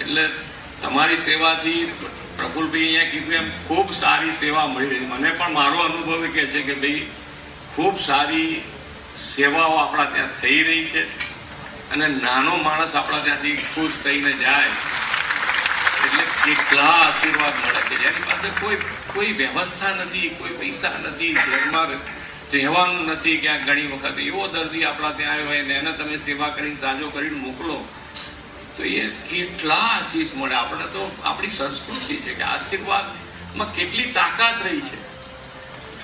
એટલે તમારી સેવાથી પ્રફુલભાઈ અહીંયા કીધું એમ ખૂબ સારી સેવા મળી રહી. મને પણ મારો અનુભવ એ કહે છે કે ભાઈ ખૂબ સારી સેવાઓ આપણા ત્યાં થઈ રહી છે અને નાનો માણસ આપણા ત્યાંથી ખુશ થઈને જાય એટલે કેટલા આશીર્વાદ મળે કે જેની પાસે કોઈ વ્યવસ્થા નથી, કોઈ પૈસા નથી, ઘરમાં રહેવાનું નથી. ક્યાંક ઘણી વખત એવો દર્દી આપણા ત્યાં આવ્યો હોય ને એને તમે સેવા કરીને સાજો કરીને મોકલો તો એ કેટલા આશીષ મળે. આપણે તો આપણી સંસ્કૃતિ છે કે આશીર્વાદમાં કેટલી તાકાત રહી છે.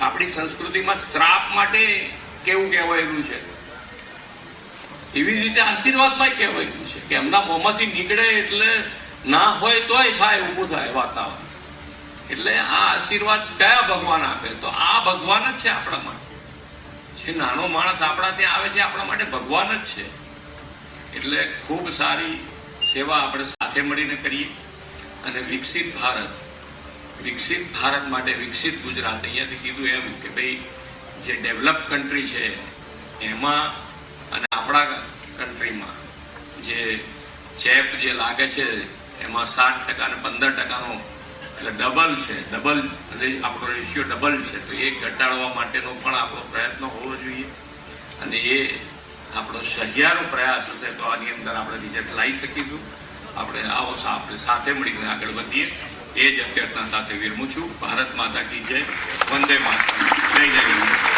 આપણી સંસ્કૃતિમાં શ્રાપ માટે કેવું કહેવાયેલું છે, એવી રીતે આશીર્વાદમાં કહેવાયેલું છે કે એમના મોંમાંથી નીકળે એટલે ના હોય તોય થાય, ઊભું થાય વાતાવરણ. એટલે આ આશીર્વાદ કયા ભગવાન આપે? તો આ ભગવાન જ છે આપણા માટે. જે નાનો માણસ આપણા ત્યાં આવે છે આપણા માટે ભગવાન જ છે. એટલે ખૂબ સારી સેવા આપણે સાથે મળીને કરીએ અને વિકસિત ભારત માટે વિકસિત ગુજરાત. અહીંયાથી કીધું એમ કે ભાઈ જે ડેવલપ કન્ટ્રી છે એમાં અને આપણા કન્ટ્રીમાં જે ચેપ જે લાગે છે એમાં 7% અને 15%નો એટલે ડબલ છે, આપણો રેશિયો ડબલ છે. તો એ ઘટાડવા માટેનો પણ આપણો પ્રયત્ન હોવો જોઈએ અને એ આપણો સહિયારો પ્રયાસ હશે તો આની અંદર આપણે રિઝલ્ટ લાવી શકીશું. આપણે આપણે સાથે મળીને આગળ વધીએ એ જ અભ્યર્થના સાથે વિરમું છું. ભારત માતા કી જય. વંદે માતરમ. જય જય.